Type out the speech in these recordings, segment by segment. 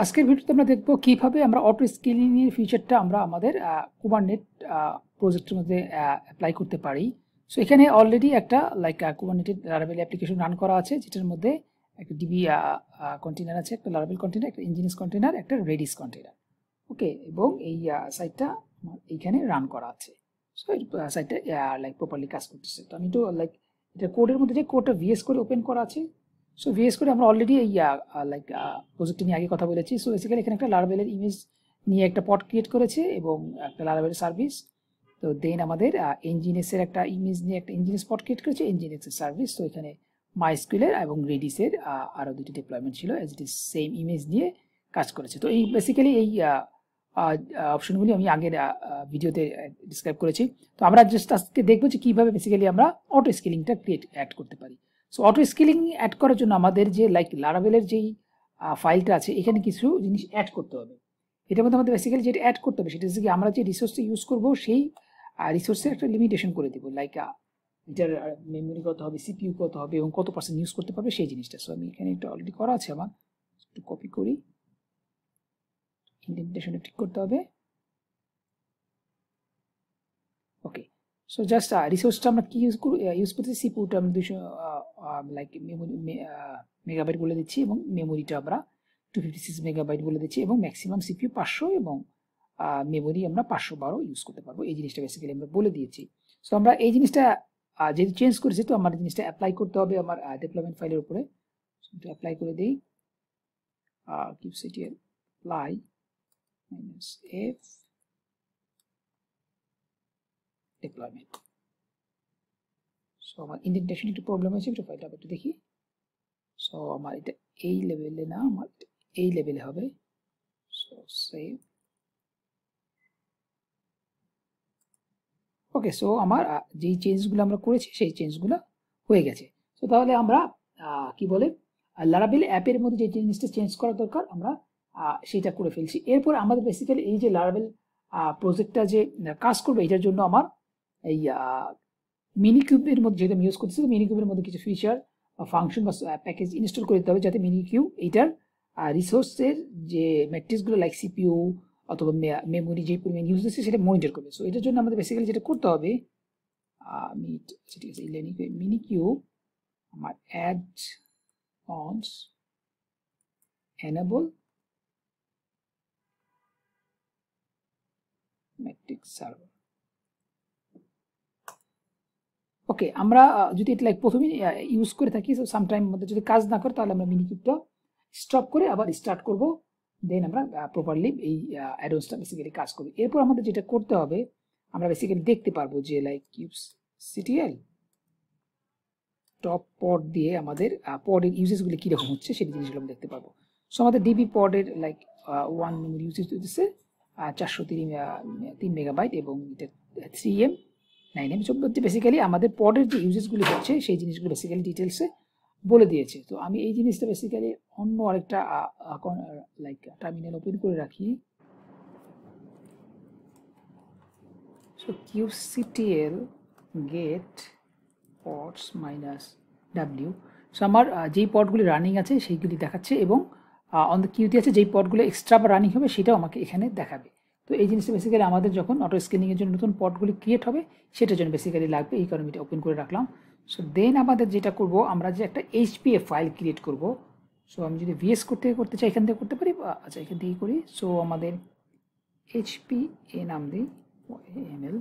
আজকের ভিডিওতে আমরা দেখব কিভাবে আমরা অটো স্কেলিং এর ফিচারটা আমরা আমাদের কুবারনেট প্রজেক্টের মধ্যে অ্যাপ্লাই করতে পারি। সো এখানে অলরেডি একটা কুবারনেটের লারাভেল অ্যাপ্লিকেশন রান করা আছে, যেটার মধ্যে একটা ডিবি কন্টেনার আছে, একটা লারাভেল কন্টেনার, একটা ইঞ্জিনিয়াস কন্টেনার, একটা রেডিস কন্টেনার। ওকে, এবং এই সাইটটা এইখানে রান করা আছে। সো এই সাইটটা প্রপারলি কাজ করতেছে। তো আমি তো এটা কোডের মধ্যে যে কোডটা ভিএস করে ওপেন করা আছে। সো ভিএস করে আমরা অলরেডি এই প্রজেক্ট নিয়ে আগে কথা বলেছি। সো বেসিক্যালি এখানে একটা লারাভেলের ইমেজ নিয়ে একটা পড ক্রিয়েট করেছে এবং একটা লারাভেল সার্ভিস। তো দেন আমাদের এনজিনিয়াসের একটা ইমেজ নিয়ে একটা এনজিনিয়াস পড ক্রিয়েট করেছে, এনজিনিয়াসের সার্ভিস। তো এখানে মাইস্কুয়েলের এবং রেডিসের আরও দুটি ডিপ্লয়মেন্ট ছিল, as it is same image নিয়ে কাজ করেছে। তো এই বেসিক্যালি এই অপশনগুলি আমি আগের ভিডিওতে ডিসক্রাইব করেছি। তো আমরা জাস্ট আজকে দেখবো যে কীভাবে বেসিক্যালি আমরা অটো স্কেলিংটা অ্যাড করতে পারি। সো অটো স্কেলিং অ্যাড করার জন্য আমাদের যে লারাভেলের যেই ফাইলটা আছে, এখানে কিছু জিনিস অ্যাড করতে হবে। এটার মধ্যে আমাদের বেসিক্যালি যেটা অ্যাড করতে হবে সেটা হচ্ছে কি, আমরা যে রিসোর্সটা ইউজ করবো সেই রিসোর্সের একটা লিমিটেশন করে দিব, এটার মেমোরি কত হবে, সিপিইউ কত হবে এবং কত পার্সেন্ট ইউজ করতে পারবে সেই জিনিসটা। সো আমি এখানে এটা অলরেডি করা আছে, আমার একটু কপি করি, ইন্ডেন্টেশন ঠিক করতে হবে। ওকে, সো জাস্ট রিসোর্সটা আমরা কি ইউজ করতেছি, সিপিইউটা আমরা 200 মেগাবাইট বলে দিচ্ছি এবং মেমোরিটা আমরা 256 মেগাবাইট বলে দিচ্ছি এবং ম্যাক্সিমাম সিপিইউ 500 এবং মেমোরি আমরা 512 ইউজ করতে পারবো। এই জিনিসটা বেসিক্যালি আমরা বলে দিয়েছি। সো আমরা এই জিনিসটা যেহেতু চেঞ্জ করেছি, তো আমার জিনিসটা অ্যাপ্লাই করতে হবে আমার ডেভেলপমেন্ট ফাইলের উপরে। অ্যাপ্লাই করে দিই, kubectl apply -f deployment। So আমার ইন্ডেন্টেশন একটু প্রবলেম হয়েছে, একটু ফাইলটা একটু দেখি। সো আমার এটা এই লেভেলে না, আমার এই লেভেলে হবে। So save. ওকে, সো আমার যেই চেঞ্জগুলো আমরা করেছি সেই চেঞ্জগুলো হয়ে গেছে। সো তাহলে আমরা কি বলে লারাভেল অ্যাপের মধ্যে যে জিনিসটা চেঞ্জ করা দরকার আমরা সেটা করে ফেলছি। এরপর আমাদের বেসিক্যালি এই যে লারাভেল প্রজেক্টটা যে কাজ করবে, এটার জন্য আমার এই মিনিকিউবের মধ্যে যেটা আমি ইউজ করতেছি, মিনিকিউবের মধ্যে কিছু ফিচার বা ফাংশন বা প্যাকেজ ইনস্টল করে দিতে হবে, যাতে মিনিকিউব এইটার রিসোর্সের যে ম্যাট্রিক্সগুলো সিপিইউ অথবা মেমোরি যে পরিমাণ ইউজ হচ্ছে সেটা মনিটর করবে। সো এটার জন্য আমাদের বেসিক্যালি যেটা করতে হবে, ঠিক আছে, মিনিকিউব আমার add ons enable metrics server. Okay, আমরা যদি এটা প্রথমে ইউজ করে থাকি, সামটাইম মধ্যে যদি কাজ না করে, তাহলে আমরা মিনিকিউবটা স্টপ করে আবার স্টার্ট করব, দেন আমরা প্রপারলি এই অ্যাডভান্সটা বেসিক্যালি কাজ করবে। এরপর আমাদের যেটা করতে হবে, আমরা বেসিক্যালি দেখতে পারবো যে kubectl টপ পড দিয়ে আমাদের পডের ইউজেসগুলি কীরকম হচ্ছে সেই জিনিসগুলো আমরা দেখতে পারবো। সো আমাদের ডিবি পডের 1 মেমোরি ইউজেস হচ্ছে 403 মেগাবাইট এবং এটা 3M 9M। সব বেসিক্যালি আমাদের পডের যে ইউজেসগুলি হচ্ছে সেই জিনিসগুলো বেসিক্যালি ডিটেলসে বলে দিয়েছে। তো আমি এই জিনিসটা বেসিক্যালি অন্য আরেকটা টার্মিনাল ওপেন করে রাখি। So kubectl get pods -w। So আমার যেই পডগুলি রানিং আছে সেইগুলি দেখাচ্ছে এবং অন দ্য কিউতে আছে যেই পডগুলো এক্সট্রা বা রানিং হবে সেটাও আমাকে এখানে দেখাবে। তো এই জিনিসটা বেসিক্যালি আমাদের যখন অটো স্কেলিংয়ের জন্য নতুন পডগুলি ক্রিয়েট হবে সেটার জন্য বেসিক্যালি লাগবে, এই কারণে এটা ওপেন করে রাখলাম। সো দেন আমাদের যেটা করব, আমরা যে একটা HPA ফাইল ক্রিয়েট করব। সো আমি যদি ভিএস করতে চাই এখান থেকে করতে পারি, আচ্ছা এখান থেকেই করি। সো আমাদের HPA নাম দিই ml।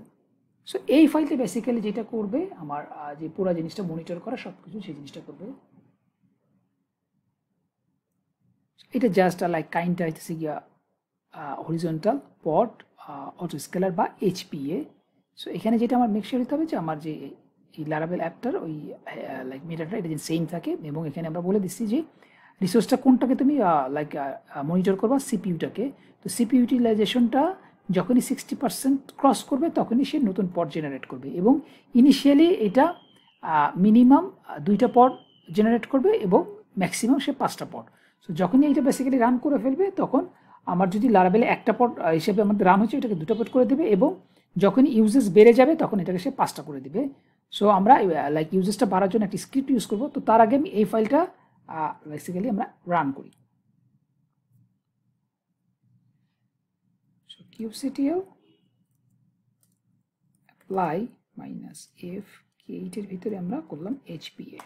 সো এই ফাইলটা বেসিক্যালি যেটা করবে, আমার যে পুরো জিনিসটা মনিটর করা সব কিছু সেই জিনিসটা করবে। এটা জাস্ট কাইন্ডটা হচ্ছে গিয়া হরিজন্টাল পড অটো স্কেলার বা HPA। সো এখানে যেটা আমার মেক শিওর দিতে হবে যে আমার যে এই লারাভেল অ্যাপটার ওই মেটাটা এটা যেন সেম থাকে, এবং এখানে আমরা বলে দিচ্ছি যে রিসোর্সটা কোনটাকে তুমি মনিটর করবা, সিপিইউটাকে। তো সিপিইউ ইউটিলাইজেশনটা যখনই 60% ক্রস করবে তখনই সে নতুন পড জেনারেট করবে, এবং ইনিশিয়ালি এটা মিনিমাম 2টা পড জেনারেট করবে এবং ম্যাক্সিমাম সে 5টা পড। সো যখনই এটা বেসিক্যালি রান করে ফেলবে, তখন আমার যদি লারাভেলে একটা পড হিসেবে আমাদের রান হচ্ছে, এটাকে 2টা পড করে দেবে, এবং যখনই ইউজেস বেড়ে যাবে তখন এটাকে সে 5টা করে দেবে। সো আমরা ইউজেসটা বাড়ার জন্য একটা স্ক্রিপ্ট ইউজ করবো। তো তার আগে আমি এই ফাইলটা বেসিক্যালি আমরা রান করি। So kubectl apply minus f k8 এর ভিতরে আমরা করলাম hpa।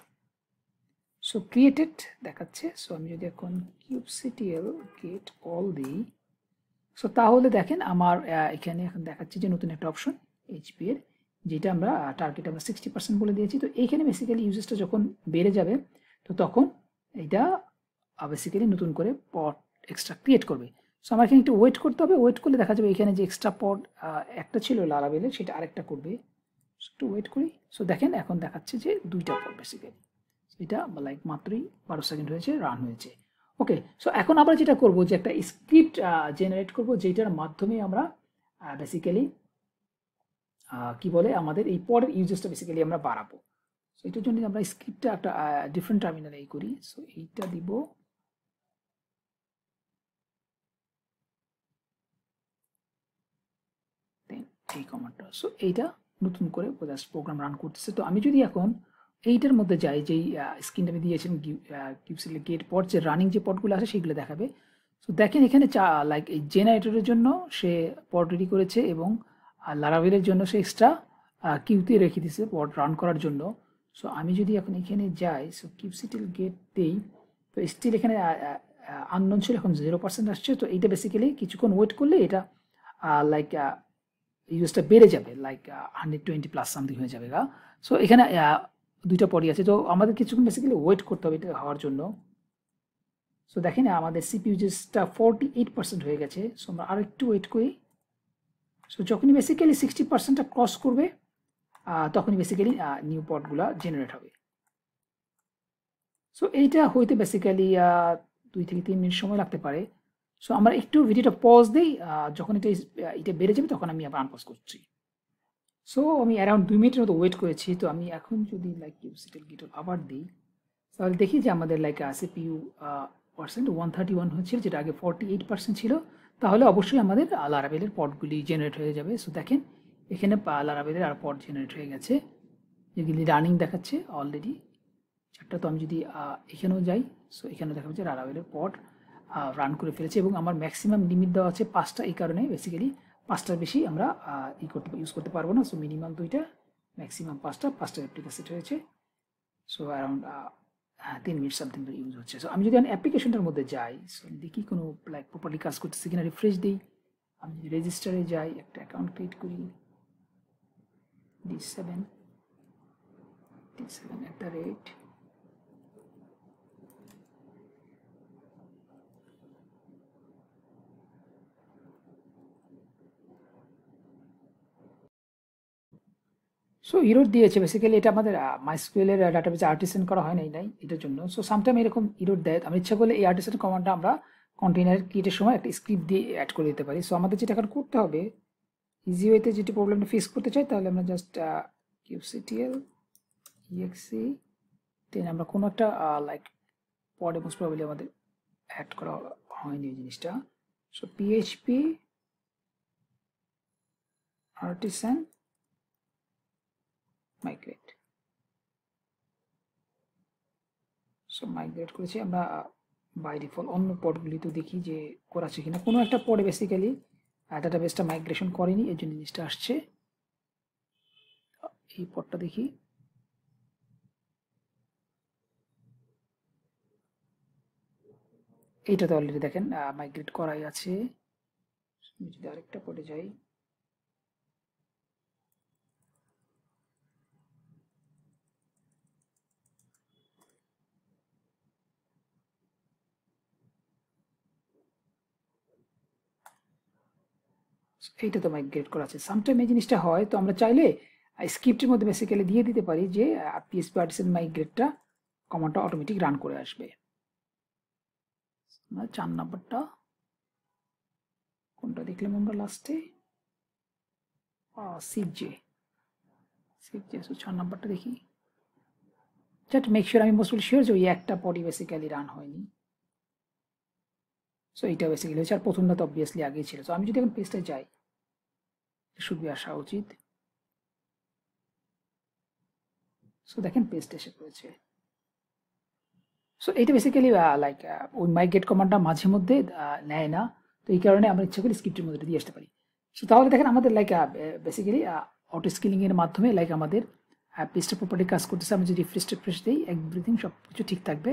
সো ক্রিয়েটেড দেখাচ্ছে। সো আমি যদি এখন kubectl get all দিই, সো তাহলে দেখেন আমার এখানে এখন দেখাচ্ছে যে নতুন একটা অপশন hpa এর, যেটা আমরা টার্গেট আমরা 60% বলে দিয়েছি। তো এইখানে বেসিক্যালি ইউজেসটা যখন বেড়ে যাবে তো তখন এটা বেসিক্যালি নতুন করে পড এক্সট্রা ক্রিয়েট করবে। সো আমার এখানে একটু ওয়েট করতে হবে, ওয়েট করলে দেখা যাবে এখানে যে এক্সট্রা পড একটা ছিল লারাভেলের সেটা আরেকটা করবে। একটু ওয়েট করি। সো দেখেন এখন দেখাচ্ছে যে দুইটা পড বেসিক্যালি, এটা লাইক মাত্রই 12 সেকেন্ড হয়েছে, রান হয়েছে। ওকে, সো এখন আমরা যেটা করব যে একটা স্ক্রিপ্ট জেনারেট করব যেটার মাধ্যমে আমরা বেসিক্যালি কি বলে আমাদের এই পরের ইউজেসটা বেসিক্যালি আমরা বাড়াবো। সো এটার জন্য আমরা স্ক্রিপ্টটা একটা ডিফারেন্ট টার্মিনালে এই করি। সো এইটা দিব এই কমান্ডটা। সো এইটা নতুন করে জাস্ট প্রোগ্রাম রান করতেছে। তো আমি যদি এখন এইটার মধ্যে যাই, যেই স্ক্রিনটা আমি দিয়েছিলাম kubectl গেট পড, যে রানিং যে পডগুলো আছে সেগুলো দেখাবে। সো দেখেন এখানে লাইক এই জেনারেটরের জন্য সে পড রেডি করেছে এবং লারাভেলের জন্য সে এক্সট্রা কিউতে রেখে দিয়েছে পড রান করার জন্য। সো আমি যদি এখন এখানে যাই, সো kubectl গেট দেই, তো স্টিল এখানে আননোন ছিল, এখন 0% আসছে। তো এইটা বেসিক্যালি কিছুক্ষণ ওয়েট করলে এটা লাইক ইউজটা বেড়ে যাবে, লাইক 120+ সামথিং হয়ে যাবে গা। সো এখানে দুইটা পডই আছে, তো আমাদের কিছুক্ষণ বেসিক্যালি ওয়েট করতে হবে এটা হওয়ার জন্য। সো দেখেন আমাদের সিপি ইউজেসটা 48% হয়ে গেছে। সো আমরা আর একটু ওয়েট করি। সো যখনই বেসিক্যালি 60%টা ক্রস করবে তখনই বেসিক্যালি নিউ পডগুলো জেনারেট হবে। সো এইটা হইতে বেসিক্যালি 2 থেকে 3 মিনিট সময় লাগতে পারে। সো আমরা একটু ভিডিওটা পজ দিই, যখন এটা বেড়ে যাবে তখন আমি আবার আনপজ করছি। সো আমি অ্যারাউন্ড 2 মিনিটের মতো ওয়েট করেছি। তো আমি এখন যদি লাইক kubectl গেট আবার দিই, তাহলে দেখি যে আমাদের লাইক সিপিইউ পার্সেন্ট 131 হয়েছিল, যেটা আগে 48% ছিল। তাহলে অবশ্যই আমাদের লারাভেলের পডগুলি জেনারেট হয়ে যাবে। সো দেখেন এখানে লারাভেলের আর পড জেনারেট হয়ে গেছে, যেগুলি রানিং দেখাচ্ছে অলরেডি 4টা। তো আমি যদি এখানেও যাই, সো এখানেও দেখা যাচ্ছে লারাভেলের পড রান করে ফেলেছে এবং আমার ম্যাক্সিমাম লিমিট দেওয়া আছে 5টা। এই কারণে বেসিক্যালি 5টার বেশি আমরা ইউজ করতে পারবো না। সো মিনিমাম 2টা, ম্যাক্সিমাম 5টা রেপ্লিকা সেট হয়েছে। So around 3 minute something use হচ্ছে। সো আমি যদি অ্যাপ্লিকেশনটার মধ্যে যাই, সো দেখি কোনো লাইক প্রপারলি কাজ করতেছে কিনা, রিফ্রেশ দিই। আমি যদি রেজিস্টারে যাই, একটা অ্যাকাউন্ট ক্রিয়েট করি, d7 @। সো ইরোড দিয়েছে বেসিক্যালি, এটা আমাদের মাইস্কুয়েলের ডাটাবেসে আর্টিসেন করা হয় নাই এটার জন্য। সো সামটাইম এরকম ইরোড দেয়। আমি ইচ্ছা করলে এই আর্টিসেন কমান্ডটা আমরা কন্টেইনার ক্রিয়েটের সময় একটা স্ক্রিপ্ট দিয়ে অ্যাড করে দিতে পারি। সো আমাদের যেটা এখন করতে হবে, ইজি ওয়েতে যেটি প্রবলেমটা ফেস করতে চাই, তাহলে আমরা জাস্ট kubectl exe দেন আমরা কোনো একটা লাইক পডে মোস্ট প্রবাবলি আমাদের অ্যাড করা হয়নি এই জিনিসটা। So php artisan migrate। So migrate করেছি আমরা। বাই ডিফল্ট অন্য পডগুলি তো দেখি যে করা আছে কিনা, কোনো একটা পডে বেসিক্যালি ডাটাবেসটা মাইগ্রেশন করেনি, এই জন্য জিনিসটা আসছে। এই পডটা দেখি, এইটাতে অলরেডি দেখেন মাইগ্রেট করাই আছে। যদি আরেকটা পডে যাই, এইটা তো মাইগ্রেট করা আছে। সামটাইম এই জিনিসটা হয়, তো আমরা চাইলে স্ক্রিপ্টের মধ্যে বেসিক্যালি দিয়ে দিতে পারি যে PHP আর্টিসান মাইগ্রেটটা কমান্ডটা অটোমেটিক রান করে আসবে। 4 নাম্বারটা কোনটা দেখলাম আমরা লাস্টে, সিজে। সো 4 নাম্বারটা দেখি, জাস্ট মেক শিওর, আমি মোস্টলি শিওর যে ওই একটা পডই বেসিক্যালি রান হয়নি। সো এইটা বেসিক্যালি হচ্ছে, আর প্রথমটা তো অবভিয়াসলি আগেই ছিল। সো আমি যদি এখন পেজটা যাই, শুড বি আসা উচিত। সো দেখেন পেজটা এসে পড়েছে। সো এইটা বেসিক্যালি লাইক ওই মাইগ্রেট কমান্ডটা মাঝে মধ্যে নেয় না। তো এই কারণে আমরা ইচ্ছা করি স্ক্রিপ্টের মধ্যে দিয়ে আসতে পারি। সো তাহলে দেখেন আমাদের লাইক বেসিক্যালি অটো স্কেলিংয়ের মাধ্যমে লাইক আমাদের পেজটা প্রপারলি কাজ করতেছে। আমি যদি রিফ্রেশ দিই এভরিথিং সব কিছু ঠিক থাকবে।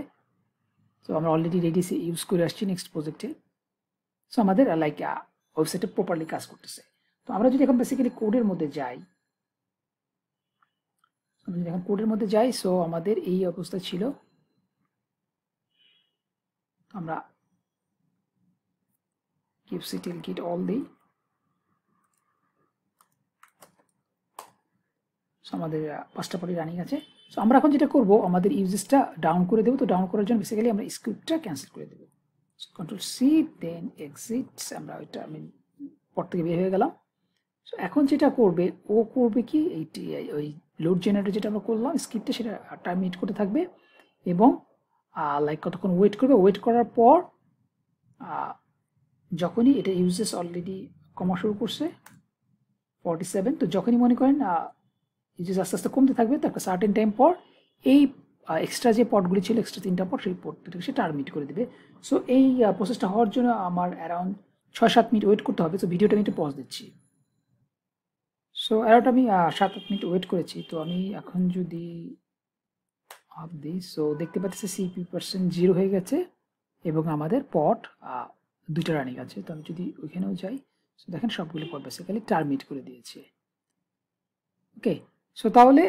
সো আমরা অলরেডি রেডি ইউজ করে আসছি নেক্সট প্রজেক্টে। সো আমাদের লাইক ওয়েবসাইটে প্রপারলি কাজ করতেছে। তো আমরা যদি এখন বেসিক্যালি কোডের মধ্যে যাই, এখন কোডের মধ্যে যাই, সো আমাদের এই অবস্থা ছিল। আমরা kubectl git all দিই। সো আমাদের 5টা পরে রানিং আছে। সো আমরা এখন যেটা করব আমাদের ইউজেসটা ডাউন করে দেবো। তো ডাউন করার জন্য বেসিক্যালি আমরা স্ক্রিপ্টটা ক্যান্সেল করে দেবো। কন্ট্রোল সি দেন এক্সিট। আমরা ওইটা আমি পর থেকে বের হয়ে গেলাম। সো এখন যেটা করবে ও করবে কি এইটি ওই লোড জেনারেটর যেটা আমরা করলাম স্ক্রিপ্টে সেটা টার্মিনেট করতে থাকবে এবং লাইক কতক্ষণ ওয়েট করবে। ওয়েট করার পর যখনই এটা ইউজেস অলরেডি কমা শুরু করছে 47, তো যখনই মনে করেন ইউজেস আস্তে আস্তে কমতে থাকবে তারপর সার্টেন টাইম পর এই এক্সট্রা যে পটগুলি ছিল এক্সট্রা 3টা পট সেই পটটাকে সে টার্মিনেট করে দেবে। সো এই প্রসেসটা হওয়ার জন্য আমার অ্যারাউন্ড 6-7 মিনিট ওয়েট করতে হবে। তো ভিডিওটা আমি একটু পজ দিচ্ছি। সো অ্যারাউন্ড আমি 7-8 মিনিট ওয়েট করেছি। তো আমি এখন যদি আপ দিই, সো দেখতে পাচ্ছি CP% 0 হয়ে গেছে এবং আমাদের পট 2টা রানিং আছে। তো আমি যদি ওইখানেও যাই, সো দেখেন সবগুলো পট বেসিক্যালি টার্মিনেট করে দিয়েছে। ওকে, সো তাহলে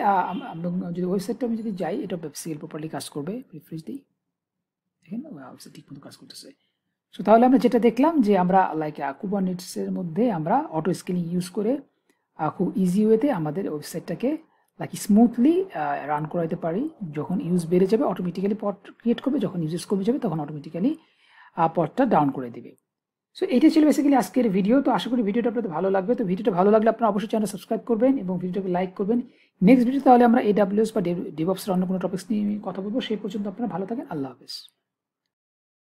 যদি ওয়েবসাইটটা আমি যদি যাই, এটা বেসিক্যালি প্রপারলি কাজ করবে। রিফ্রেশ দিই, দেখেন ওয়েবসাইট ঠিকমতো কাজ করতেছে। সো তাহলে আমরা যেটা দেখলাম যে আমরা লাইক কুবারনেটিসের মধ্যে আমরা অটো স্কেলিং ইউজ করে খুব ইজি ওয়েতে আমাদের ওয়েবসাইটটাকে লাইক স্মুথলি রান করাইতে পারি। যখন ইউজ বেড়ে যাবে অটোমেটিক্যালি পট ক্রিয়েট করবে, যখন ইউজেস কমে যাবে তখন অটোমেটিক্যালি পটটা ডাউন করে দেবে। সো এইটা ছিল বেসিক্যালি আজকের ভিডিও। তো আশা করি ভিডিওটা আপনাদের ভালো লাগবে। তো ভিডিওটা ভালো লাগলে আপনারা অবশ্যই চ্যানেল সাবস্ক্রাইব করবেন এবং ভিডিওটাকে লাইক করবেন। নেক্সট ভিডিও তাহলে আমরা AWS বা DevOps অন্য কোনো টপিক্স নিয়ে কথা বলবো। সেই পর্যন্ত আপনারা ভালো থাকেন। আল্লাহ হাফেজ।